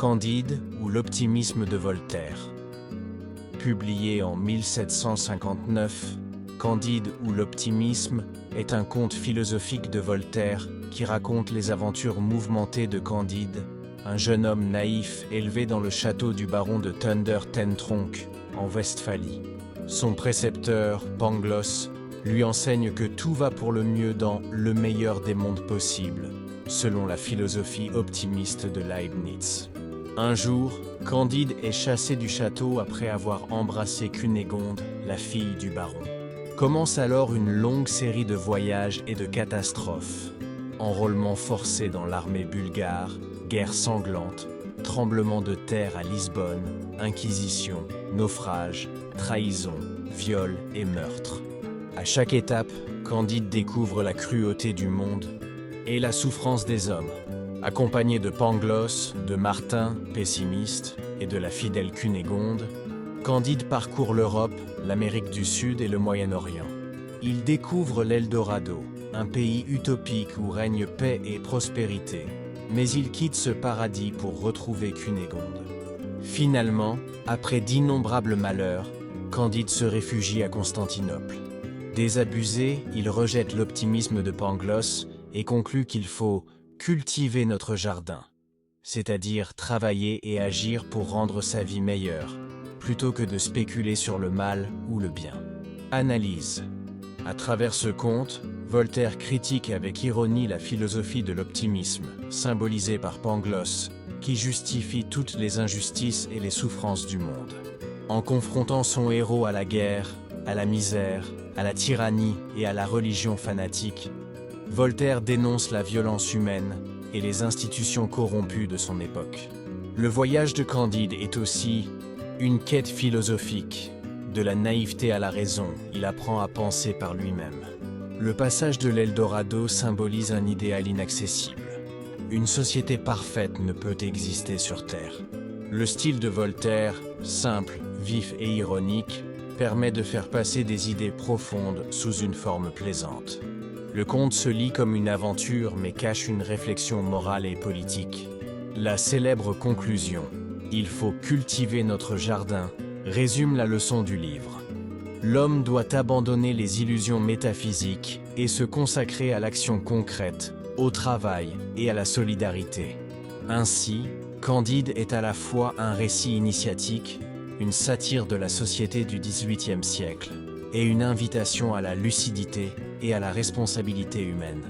Candide ou l'optimisme de Voltaire. Publié en 1759, Candide ou l'optimisme est un conte philosophique de Voltaire qui raconte les aventures mouvementées de Candide, un jeune homme naïf élevé dans le château du baron de Thunder-ten-Tronckh, en Westphalie. Son précepteur, Pangloss, lui enseigne que tout va pour le mieux dans le meilleur des mondes possibles, selon la philosophie optimiste de Leibniz. Un jour, Candide est chassé du château après avoir embrassé Cunégonde, la fille du baron. Commence alors une longue série de voyages et de catastrophes. Enrôlement forcé dans l'armée bulgare, guerre sanglante, tremblement de terre à Lisbonne, inquisition, naufrage, trahison, viol et meurtre. À chaque étape, Candide découvre la cruauté du monde et la souffrance des hommes. Accompagné de Pangloss, de Martin, pessimiste, et de la fidèle Cunégonde, Candide parcourt l'Europe, l'Amérique du Sud et le Moyen-Orient. Il découvre l'Eldorado, un pays utopique où règne paix et prospérité, mais il quitte ce paradis pour retrouver Cunégonde. Finalement, après d'innombrables malheurs, Candide se réfugie à Constantinople. Désabusé, il rejette l'optimisme de Pangloss et conclut qu'il faut cultiver notre jardin, c'est-à-dire travailler et agir pour rendre sa vie meilleure, plutôt que de spéculer sur le mal ou le bien. Analyse. À travers ce conte, Voltaire critique avec ironie la philosophie de l'optimisme, symbolisée par Pangloss, qui justifie toutes les injustices et les souffrances du monde. En confrontant son héros à la guerre, à la misère, à la tyrannie et à la religion fanatique, Voltaire dénonce la violence humaine et les institutions corrompues de son époque. Le voyage de Candide est aussi une quête philosophique. De la naïveté à la raison, il apprend à penser par lui-même. Le passage de l'Eldorado symbolise un idéal inaccessible. Une société parfaite ne peut exister sur Terre. Le style de Voltaire, simple, vif et ironique, permet de faire passer des idées profondes sous une forme plaisante. Le conte se lit comme une aventure mais cache une réflexion morale et politique. La célèbre conclusion « Il faut cultiver notre jardin » résume la leçon du livre. L'homme doit abandonner les illusions métaphysiques et se consacrer à l'action concrète, au travail et à la solidarité. Ainsi, Candide est à la fois un récit initiatique, une satire de la société du XVIIIe siècle, et une invitation à la lucidité et à la responsabilité humaine.